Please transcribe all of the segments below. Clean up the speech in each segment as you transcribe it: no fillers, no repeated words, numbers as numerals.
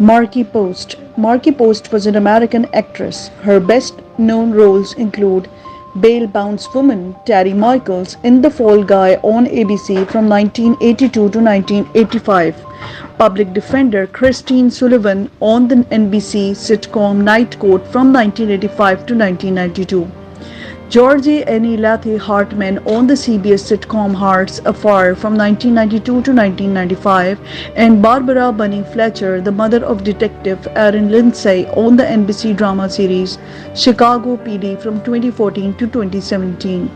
Markie Post. Markie Post was an American actress. Her best known roles include Bail Bondswoman Terry Michaels in The Fall Guy on ABC from 1982 to 1985, Public Defender Christine Sullivan on the NBC sitcom Night Court from 1985 to 1992. Georgie Annie Lathy Hartman on the CBS sitcom Hearts Afire from 1992 to 1995, and Barbara Bunny Fletcher, the mother of Detective Aaron Lindsay on the NBC drama series Chicago PD from 2014 to 2017.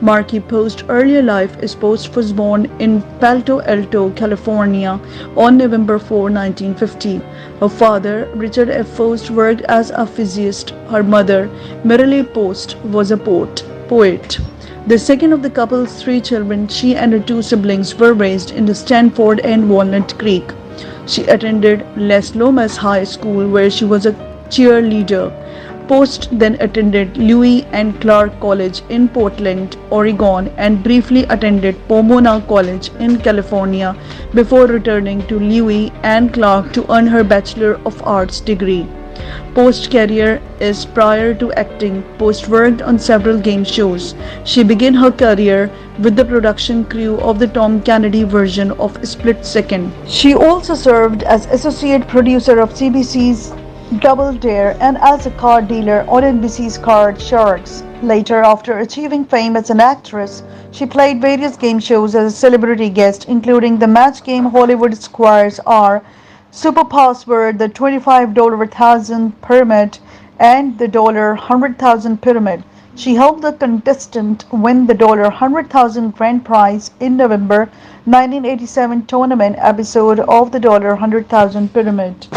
Markie Post's earlier life is Post was born in Palo Alto, California on November 4, 1950. Her father, Richard F. Post, worked as a physicist. Her mother, Marilee Post, was a poet. The second of the couple's three children, she and her two siblings were raised in Stanford and Walnut Creek. She attended Les Lomas High School where she was a cheerleader. Post then attended Lewis and Clark College in Portland, Oregon, and briefly attended Pomona College in California before returning to Lewis and Clark to earn her Bachelor of Arts degree. Post's career is prior to acting. Post worked on several game shows. She began her career with the production crew of the Tom Kennedy version of Split Second. She also served as associate producer of CBC's Double Dare and as a card dealer on NBC's Card Sharks. Later, after achieving fame as an actress, she played various game shows as a celebrity guest, including the match game Hollywood Squares R, Super Password, the $25 thousand pyramid, and the $100,000 pyramid. She helped the contestant win the $100,000 grand prize in November 1987 tournament episode of the $100,000 pyramid.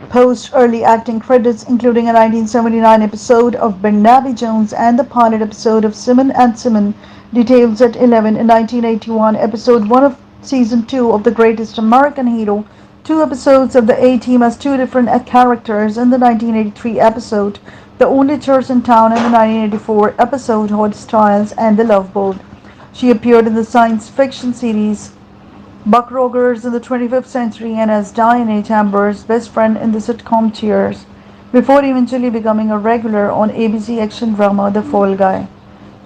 Post's early acting credits including a 1979 episode of Barnaby Jones and the pilot episode of Simon and Simon, details at 11, in 1981 episode 1 of season 2 of The Greatest American Hero, two episodes of the A-Team as two different characters in the 1983 episode The Only Church in Town and the 1984 episode Hot Styles and the Love Boat. She appeared in the science fiction series Buck Rogers in the 25th Century and as Diane Chamber's best friend in the sitcom Cheers, before eventually becoming a regular on ABC action drama The Fall Guy.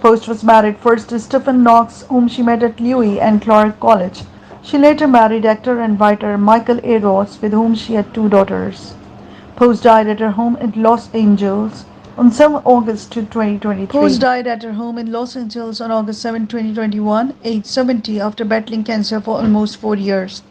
Post was married first to Stephen Knox, whom she met at Lewis and Clark College. She later married actor and writer Michael A. Ross, with whom she had two daughters. Post died at her home in Los Angeles on 7 August 2023. Post died at her home in Los Angeles on August 7, 2021, aged 70, after battling cancer for almost 4 years.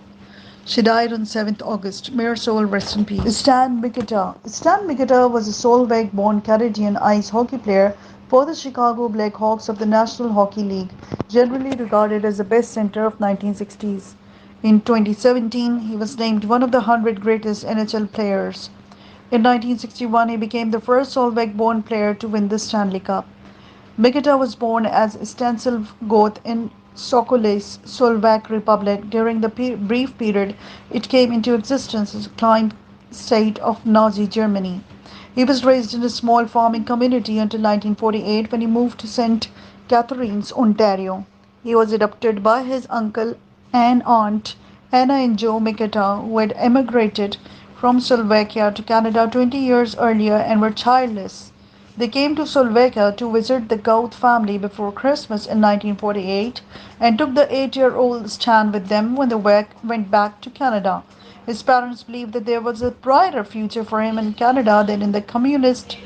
She died on 7th August. May her soul rest in peace. Stan Mikita. Stan Mikita was a Solveig-born Canadian ice hockey player for the Chicago Blackhawks of the National Hockey League, generally regarded as the best center of 1960s. In 2017, he was named one of the 100 greatest NHL players. In 1961, he became the first Solveig-born player to win the Stanley Cup. Mikita was born as Stanislav Goth in Sokolets, Slovak Republic, during the brief period it came into existence as a client state of Nazi Germany. He was raised in a small farming community until 1948 when he moved to St. Catharines, Ontario. He was adopted by his uncle and aunt, Anna and Joe Mikita, who had emigrated from Slovakia to Canada 20 years earlier and were childless. They came to Slovakia to visit the Goth family before Christmas in 1948 and took the 8-year-old Stan with them when they went back to Canada. His parents believed that there was a brighter future for him in Canada than in the communist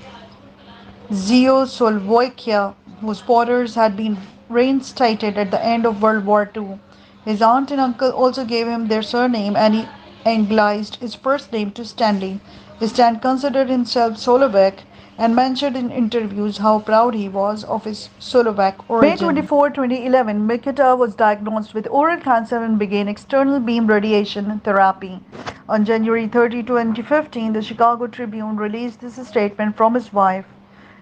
Czechoslovakia, whose borders had been reinstated at the end of World War II. His aunt and uncle also gave him their surname, and he anglicized his first name to Stanley. Stan considered himself Slovak and mentioned in interviews how proud he was of his Slovak origin. May 24, 2011, Mikita was diagnosed with oral cancer and began external beam radiation therapy. On January 30, 2015, the Chicago Tribune released this statement from his wife.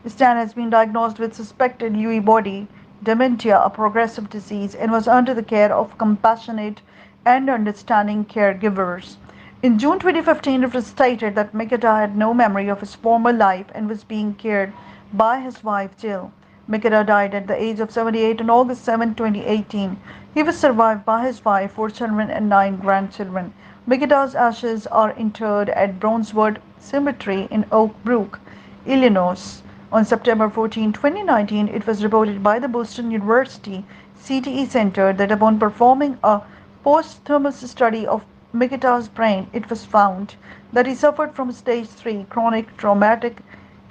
Stan has been diagnosed with suspected Lewy body dementia, a progressive disease, and was under the care of compassionate and understanding caregivers. In June 2015, it was stated that Mikita had no memory of his former life and was being cared by his wife Jill. Mikita died at the age of 78 on August 7, 2018. He was survived by his wife, 4 children, and 9 grandchildren. Mikita's ashes are interred at Brownswood Cemetery in Oak Brook, Illinois. On September 14, 2019, it was reported by the Boston University CTE Center that upon performing a posthumous study of Mikita's brain, it was found that he suffered from stage 3 chronic traumatic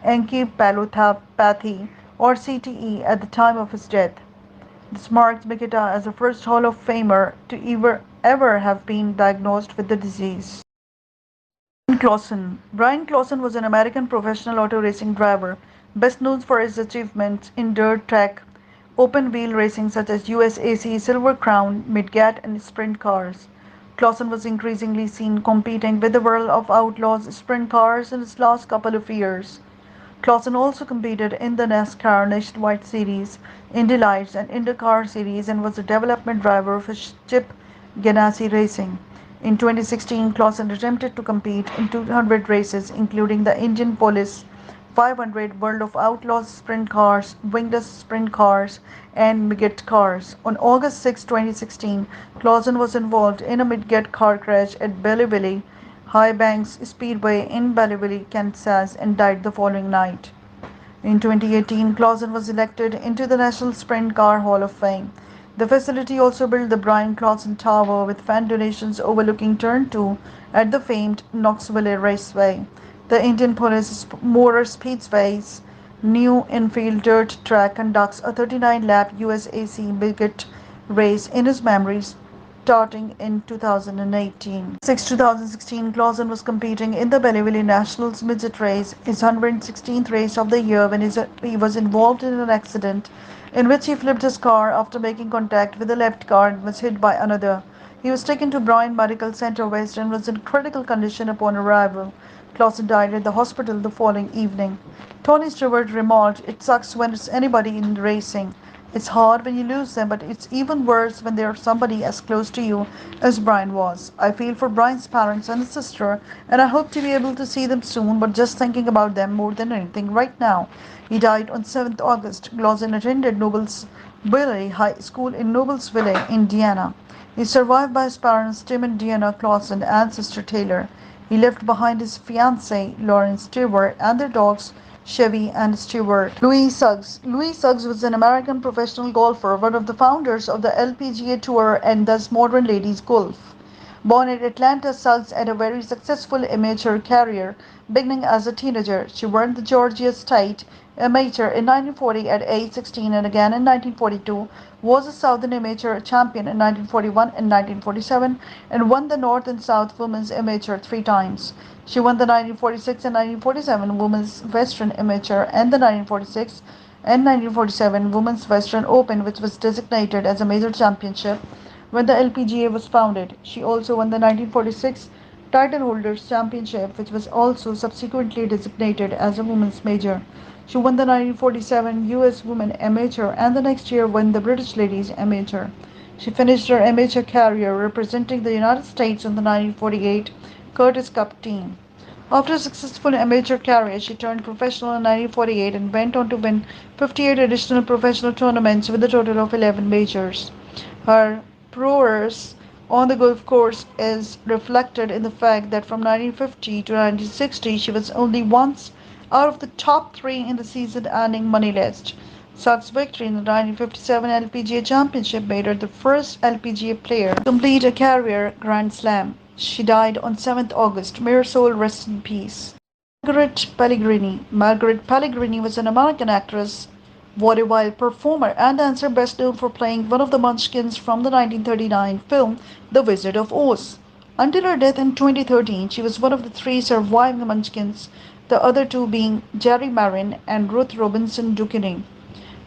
encephalopathy or CTE at the time of his death. This marked Mikita as the first Hall of Famer to ever have been diagnosed with the disease. Brian Clausen. Brian Clausen was an American professional auto racing driver, best known for his achievements in dirt track open wheel racing such as USAC, Silver Crown, Midget, and sprint cars. Clausen was increasingly seen competing with the World of Outlaws sprint cars in his last couple of years. Clausen also competed in the NASCAR Nationwide Series, Indy Lights, and IndyCar Series and was a development driver for Chip Ganassi Racing. In 2016, Clausen attempted to compete in 200 races, including the Indianapolis 500, World of Outlaws sprint cars, wingless sprint cars, and midget cars. On August 6, 2016, Clausen was involved in a midget car crash at Belleville High Banks Speedway in Belleville, Kansas, and died the following night. In 2018, Clausen was elected into the National Sprint Car Hall of Fame. The facility also built the Brian Clausen Tower with fan donations overlooking Turn 2 at the famed Knoxville Raceway. The Indianapolis Motor Speedway's new infield dirt track conducts a 39-lap USAC Bigot race in his memory starting in 2018. 2016, Clausen was competing in the Belleville Nationals midget race, his 116th race of the year, when he was involved in an accident in which he flipped his car after making contact with a left car and was hit by another. He was taken to Bryan Medical Center West and was in critical condition upon arrival. Clausen died at the hospital the following evening. Tony Stewart remarked, "It sucks when it's anybody in racing. It's hard when you lose them, but it's even worse when they're somebody as close to you as Brian was. I feel for Brian's parents and his sister, and I hope to be able to see them soon, but just thinking about them more than anything right now." He died on 7th August. Clausen attended Noblesville High School in Noblesville, Indiana. He is survived by his parents Tim and Deanna Clausen and sister Taylor. He left behind his fiancée Lauren Stewart and their dogs Chevy and Stewart. Louis Suggs. Louis Suggs was an American professional golfer, one of the founders of the LPGA Tour and thus modern ladies golf. Born in Atlanta, Suggs had a very successful amateur career, beginning as a teenager. She won the Georgia State Amateur in 1940 at age 16 and again in 1942, was a Southern Amateur champion in 1941 and 1947, and won the North and South Women's Amateur 3 times. She won the 1946 and 1947 Women's Western Amateur and the 1946 and 1947 Women's Western Open, which was designated as a major championship when the LPGA was founded. She also won the 1946 Title Holders Championship, which was also subsequently designated as a women's major. She won the 1947 US Women Amateur and the next year won the British Ladies Amateur. She finished her amateur career representing the United States on the 1948 Curtis Cup team. After a successful amateur career, she turned professional in 1948 and went on to win 58 additional professional tournaments with a total of 11 majors. Her prowess on the golf course is reflected in the fact that from 1950 to 1960 she was only once out of the top 3 in the season-ending money list. Suggs' victory in the 1957 LPGA Championship made her the first LPGA player to complete a career Grand Slam. She died on 7th August. May her soul rest in peace. Margaret Pellegrini. Margaret Pellegrini was an American actress, vaudeville performer, and dancer best known for playing one of the Munchkins from the 1939 film The Wizard of Oz. Until her death in 2013, she was one of the 3 surviving Munchkins, the other 2 being Jerry Marin and Ruth Robinson Duquesne.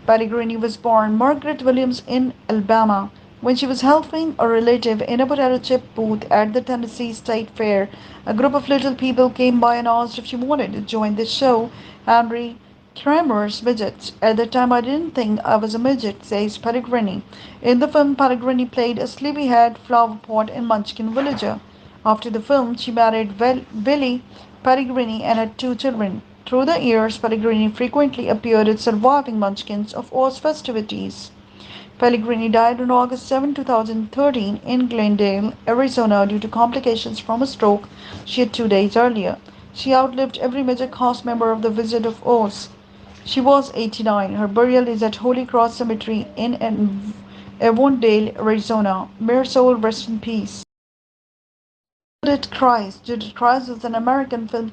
Pellegrini was born Margaret Williams in Alabama. When she was helping a relative in a potato chip booth at the Tennessee State Fair, a group of little people came by and asked if she wanted to join the show, Henry Kramer's Midgets. "At that time I didn't think I was a midget," says Pellegrini. In the film, Pellegrini played a sleepy-haired flower pot in Munchkin Villager. After the film, she married Willie Pellegrini and had 2 children. Through the years, Pellegrini frequently appeared at surviving Munchkins of Oz festivities. Pellegrini died on August 7, 2013, in Glendale, Arizona, due to complications from a stroke she had 2 days earlier. She outlived every major cast member of The Wizard of Oz. She was 89. Her burial is at Holy Cross Cemetery in Avondale, Arizona. May her soul rest in peace. Judith Christ. Judith Christ was an American film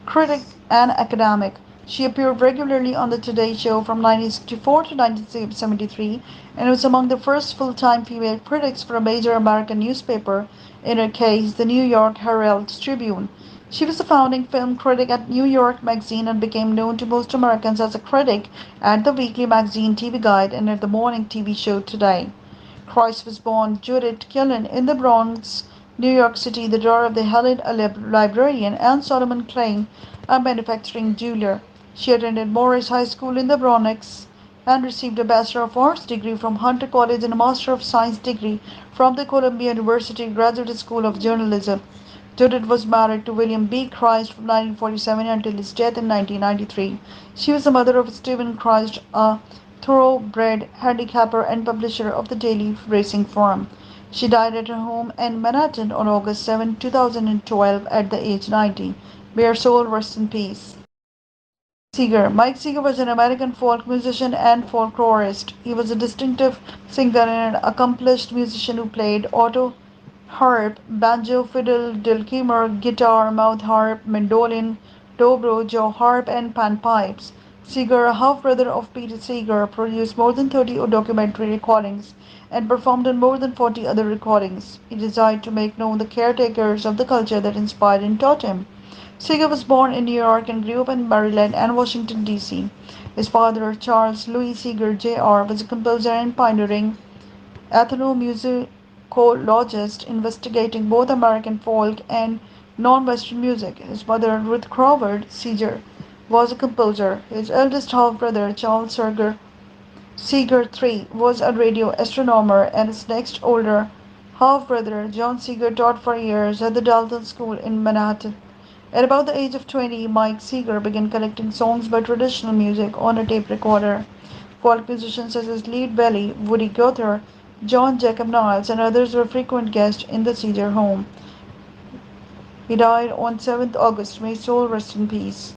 critic and academic. She appeared regularly on The Today Show from 1964 to 1973 and was among the first full-time female critics for a major American newspaper, in her case, the New York Herald Tribune. She was a founding film critic at New York Magazine and became known to most Americans as a critic at the weekly magazine TV Guide and at the morning TV show Today. Christ was born Judith Killen in the Bronx, New York City, the daughter of the Helen, a librarian, and Solomon Klein, a manufacturing jeweler. She attended Morris High School in the Bronx and received a Bachelor of Arts degree from Hunter College and a Master of Science degree from the Columbia University Graduate School of Journalism. Judith was married to William B. Christ from 1947 until his death in 1993. She was the mother of Stephen Christ, a thoroughbred handicapper and publisher of the Daily Racing Form. She died at her home in Manhattan on August 7, 2012, at the age 90. May her soul rest in peace. Seeger. Mike Seeger was an American folk musician and folklorist. He was a distinctive singer and an accomplished musician who played auto harp, banjo, fiddle, dulcimer, guitar, mouth harp, mandolin, dobro, jaw harp, and panpipes. Seeger, a half-brother of Peter Seeger, produced more than 30 documentary recordings and performed on more than 40 other recordings. He desired to make known the caretakers of the culture that inspired and taught him. Seeger was born in New York and grew up in Maryland and Washington, D.C. His father, Charles Louis Seeger, Jr., was a composer and pioneering ethnomusicologist investigating both American folk and non-Western music. His mother, Ruth Crawford Seeger, was a composer. His eldest half-brother, Charles Seeger III, was a radio astronomer, and his next older half-brother, John Seeger, taught for years at the Dalton School in Manhattan. At about the age of 20, Mike Seeger began collecting songs by traditional music on a tape recorder. Folk musicians such as Lead Belly, Woody Guthrie, John Jacob Niles, and others were frequent guests in the Seeger home. He died on 7th August. May his soul rest in peace.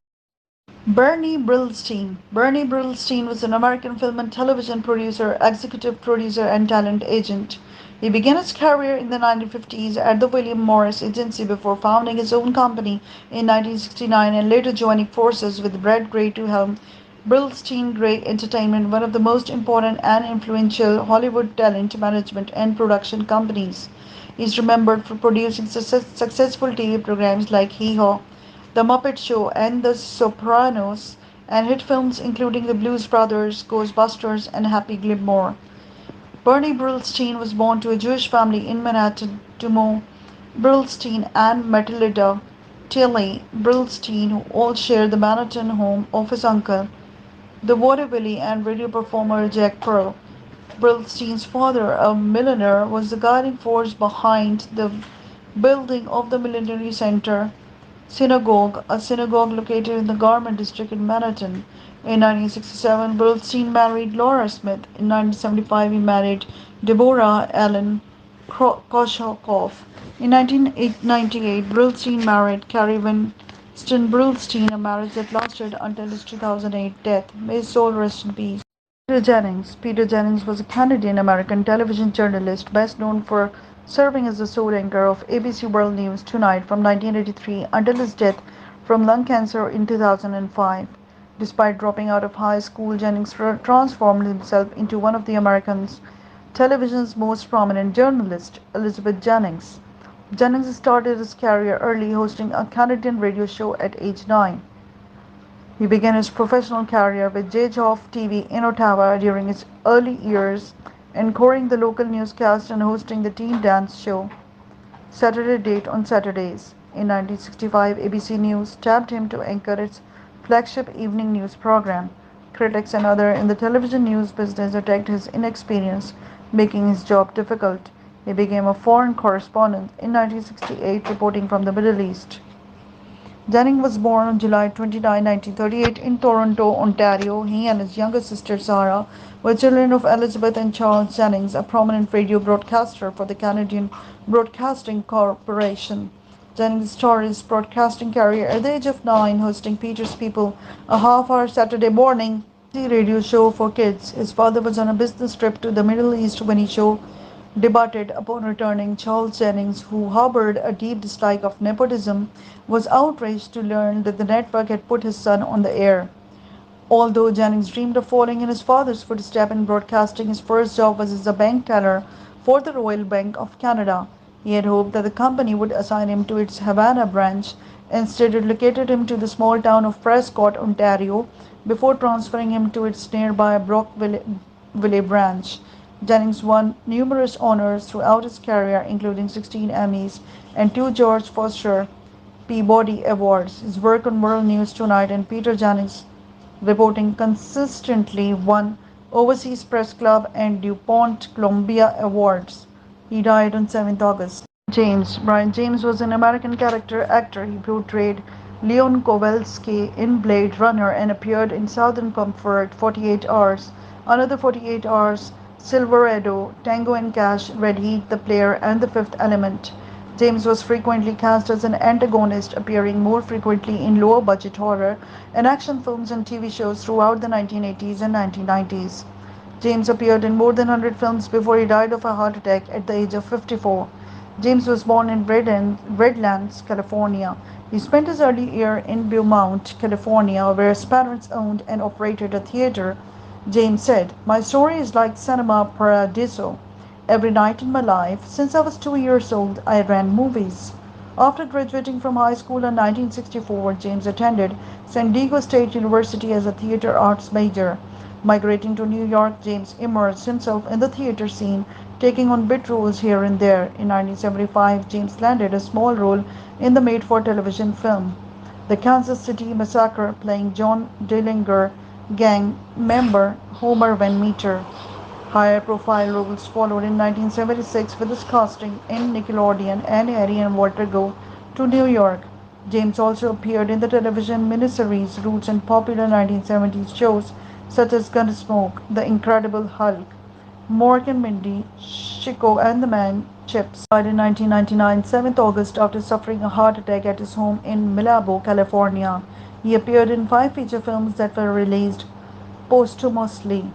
Bernie Brillstein. Bernie Brillstein was an American film and television producer, executive producer, and talent agent. He began his career in the 1950s at the William Morris Agency before founding his own company in 1969 and later joining forces with Brad Grey to helm Brillstein Grey Entertainment, one of the most important and influential Hollywood talent management and production companies. He is remembered for producing successful TV programs like Hee Haw, The Muppet Show, and The Sopranos, and hit films including The Blues Brothers, Ghostbusters, and Happy Gilmore. Bernie Brillstein was born to a Jewish family in Manhattan to Mo Brillstein and Matilda Tilly Brillstein, who all shared the Manhattan home of his uncle, the vaudeville and radio performer Jack Pearl. Brillstein's father, a millionaire, was the guiding force behind the building of the Millenary Center Synagogue, a synagogue located in the Garment District in Manhattan. In 1967, Brillstein married Laura Smith. In 1975, he married Deborah Allen Koshakoff. In 1998, Brillstein married Carrie Winston Brillstein, a marriage that lasted until his 2008 death. May his soul rest in peace. Peter Jennings. Peter Jennings was a Canadian-American television journalist best known for serving as the sole anchor of ABC World News Tonight from 1983 until his death from lung cancer in 2005. Despite dropping out of high school, Jennings transformed himself into one of the Americans' television's most prominent journalists, Elizabeth Jennings. Jennings started his career early, hosting a Canadian radio show at age 9. He began his professional career with J-Hoff TV in Ottawa during his early years, anchoring the local newscast and hosting the teen dance show Saturday Date on Saturdays. In 1965, ABC News tapped him to anchor its flagship evening news program. Critics and others in the television news business attacked his inexperience, making his job difficult. He became a foreign correspondent in 1968, reporting from the Middle East. Jennings was born on July 29, 1938, in Toronto, Ontario. He and his younger sister Sarah were children of Elizabeth and Charles Jennings, a prominent radio broadcaster for the Canadian Broadcasting Corporation. Jennings started his broadcasting career at the age of 9, hosting Peter's People, a half-hour Saturday morning radio show for kids. His father was on a business trip to the Middle East when he show debuted. Upon returning, Charles Jennings, who harbored a deep dislike of nepotism, was outraged to learn that the network had put his son on the air. Although Jennings dreamed of following in his father's footsteps in broadcasting, his first job was as a bank teller for the Royal Bank of Canada. He had hoped that the company would assign him to its Havana branch. Instead, it relocated him to the small town of Prescott, Ontario, before transferring him to its nearby Brockville branch. Jennings won numerous honors throughout his career, including 16 Emmys and 2 George Foster Peabody Awards. His work on World News Tonight and Peter Jennings reporting consistently won Overseas Press Club and DuPont Columbia Awards. He died on 7th August. James. Brian James was an American character actor. He portrayed Leon Kowalski in Blade Runner and appeared in Southern Comfort, 48 Hours, Another 48 Hours, Silverado, Tango and Cash, Red Heat, The Player, and The Fifth Element. James was frequently cast as an antagonist, appearing more frequently in lower budget horror and action films and TV shows throughout the 1980s and 1990s. James appeared in more than 100 films before he died of a heart attack at the age of 54. James was born in Redlands, California. He spent his early years in Beaumont, California, where his parents owned and operated a theater. James said, "My story is like Cinema Paradiso. Every night in my life, since I was 2 years old, I ran movies." After graduating from high school in 1964, James attended San Diego State University as a theater arts major. Migrating to New York, James immersed himself in the theater scene, taking on bit roles here and there. In 1975, James landed a small role in the made-for-television film The Kansas City Massacre, playing John Dillinger gang member Homer Van Meter. Higher profile roles followed in 1976 with his casting in Nickelodeon and Harry and Walter Go to New York. James also appeared in the television miniseries Roots and popular 1970s shows such as Gunsmoke, The Incredible Hulk, Mork and Mindy, Chico and the Man Chips. Died in 1999, 7th August, after suffering a heart attack at his home in Malibu, California. He appeared in 5 feature films that were released posthumously.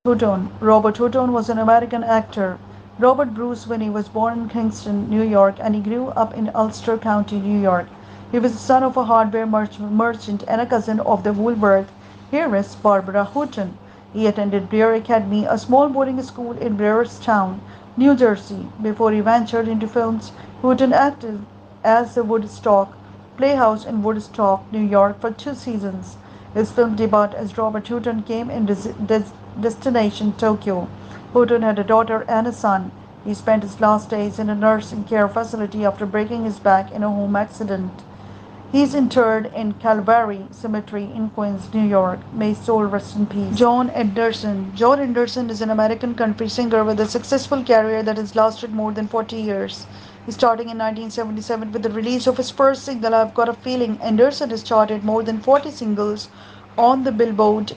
Hutton. Robert Hutton was an American actor. Robert Bruce Winnie was born in Kingston, New York, and he grew up in Ulster County, New York. He was the son of a hardware merchant and a cousin of the Woolworth heiress Barbara Hutton. He attended Blair Academy, a small boarding school in Blairstown, New Jersey. Before he ventured into films, Hutton acted as the Woodstock Playhouse in Woodstock, New York for 2 seasons. His film debut as Robert Hutton came in Destination Tokyo. Hutton had a daughter and a son. He spent his last days in a nursing care facility after breaking his back in a home accident. He is interred in Calvary Cemetery in Queens, New York. May his soul rest in peace. John Anderson. John Anderson is an American country singer with a successful career that has lasted more than 40 years. Starting in 1977 with the release of his first single, I've Got a Feeling, Anderson has charted more than 40 singles on the Billboard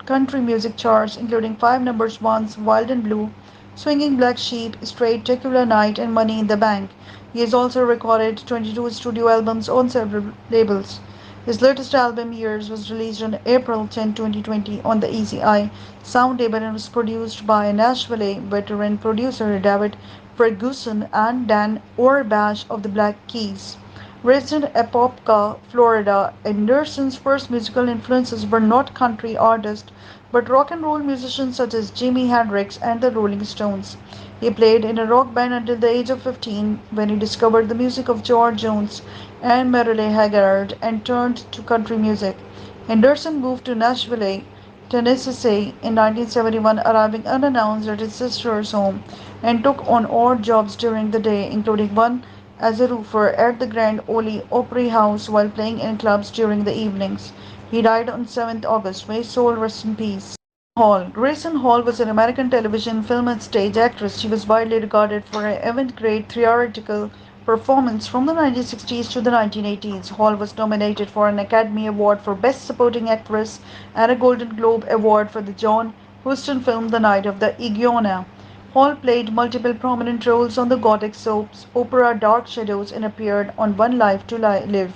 country music charts, including 5 number 1s: Wild and Blue, Swinging Black Sheep, Straight, Tequila Night, and Money in the Bank. He has also recorded 22 studio albums on several labels. His latest album, Years, was released on April 10, 2020 on the Easy Eye sound label and was produced by Nashville veteran producer David Ferguson and Dan Orbash of the Black Keys. Raised in Apopka, Florida, Anderson's first musical influences were not country artists but rock and roll musicians such as Jimi Hendrix and the Rolling Stones. He played in a rock band until the age of 15 when he discovered the music of George Jones and Merle Haggard and turned to country music. Anderson moved to Nashville, Tennessee in 1971, arriving unannounced at his sister's home, and took on odd jobs during the day, including one as a roofer at the Grand Ole Opry House while playing in clubs during the evenings. He died on 7th August. May his soul rest in peace. Hall. Grayson Hall was an American television, film, and stage actress. She was widely regarded for her avant-garde theatrical performance from the 1960s to the 1980s. Hall was nominated for an Academy Award for Best Supporting Actress and a Golden Globe Award for the John Huston film The Night of the Iguana. Hall played multiple prominent roles on the gothic soaps opera Dark Shadows and appeared on One Life to Live.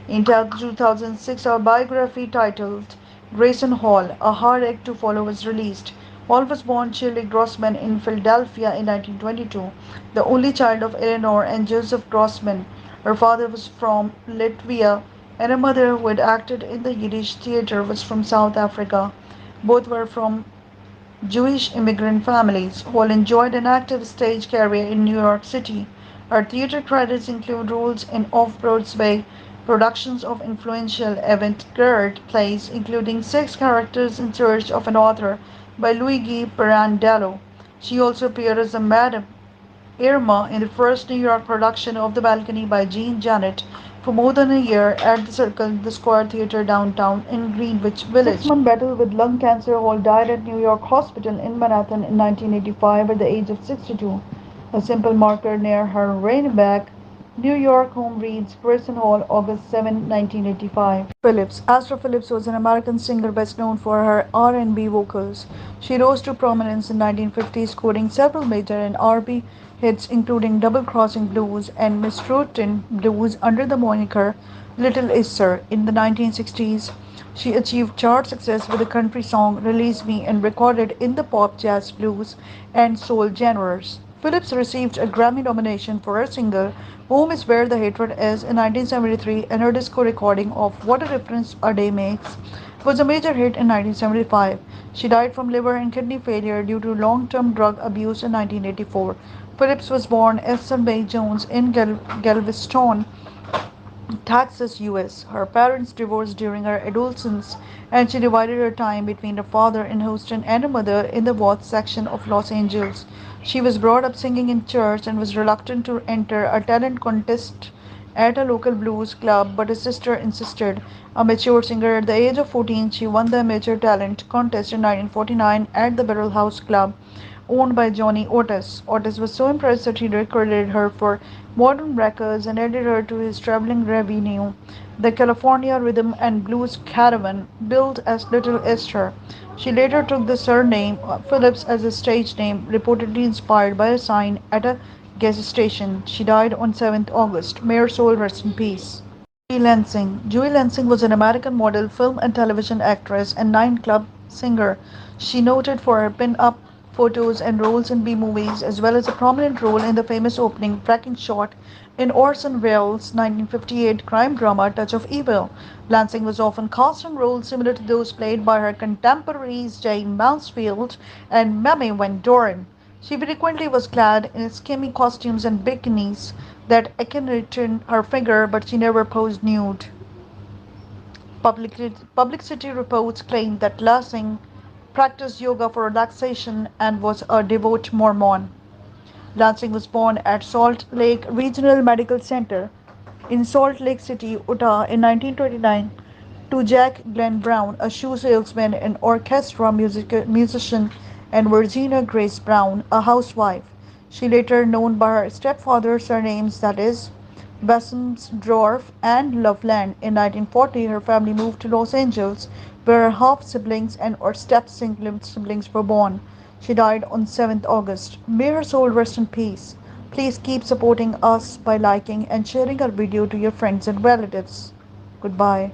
In 2006, a biography titled Grayson Hall, A Hard Act to Follow was released. Hall was born Shirley Grossman in Philadelphia in 1922, the only child of Eleanor and Joseph Grossman. Her father was from Latvia, and her mother, who had acted in the Yiddish theater, was from South Africa. Both were from Jewish immigrant families. Hall enjoyed an active stage career in New York City. Her theater credits include roles in off-Broadway productions of influential avant-garde plays, including Six Characters in Search of an Author by Luigi Pirandello. She also appeared as a Madame Irma in the first New York production of The Balcony by Jean Janet for more than a year at the Circle the Square Theatre downtown in Greenwich Village. 6 month battle with lung cancer, Hall died at New York Hospital in Manhattan in 1985 at the age of 62. A simple marker near her Rhinebeck, New York home reads Grayson Hall, August 7, 1985. Phillips. Astor Phillips was an American singer best known for her R&B vocals. She rose to prominence in 1950s, scoring several major and R&B hits including Double Crossing Blues and Miss Rotten Blues under the moniker Little Esther. In the 1960s, she achieved chart success with the country song Release Me and recorded in the pop, jazz, blues, and soul genres. Phillips received a Grammy nomination for her single Home is Where the Hatred Is in 1973, and her disco recording of What a Difference a Day Makes was a major hit in 1975. She died from liver and kidney failure due to long-term drug abuse in 1984. Phillips was born Esther May Jones in Galveston, Texas, US. Her parents divorced during her adolescence, and she divided her time between her father in Houston and her mother in the Watts section of Los Angeles. She was brought up singing in church and was reluctant to enter a talent contest at a local blues club, but her sister insisted. A mature singer at the age of 14, she won the amateur talent contest in 1949 at the Barrel House Club owned by Johnny Otis. Otis was so impressed that he recruited her for modern records and added her to his traveling revenue. The California Rhythm and Blues Caravan, billed as Little Esther. She later took the surname Phillips as a stage name, reportedly inspired by a sign at a gas station. She died on 7th August. May her soul rest in peace. Joey Lansing. Joey Lansing was an American model, film and television actress, and nightclub singer. She noted for her pin-up photos and roles in B-movies, as well as a prominent role in the famous opening tracking shot in Orson Welles' 1958 crime drama Touch of Evil. Lansing was often cast in roles similar to those played by her contemporaries Jane Mansfield and Mamie Van Doren. She frequently was clad in skimpy costumes and bikinis that accentuated her figure, but she never posed nude. Publicity reports claim that Lansing practiced yoga for relaxation and was a devout Mormon. Lansing was born at Salt Lake Regional Medical Center in Salt Lake City, Utah in 1929 to Jack Glenn Brown, a shoe salesman and orchestra musician, and Virginia Grace Brown, a housewife. She later known by her stepfather's surnames, that is, Wessensdorf and Loveland. In 1940, her family moved to Los Angeles, where her half-siblings and or step-siblings were born. She died on 7th August. May her soul rest in peace. Please keep supporting us by liking and sharing our video to your friends and relatives. Goodbye.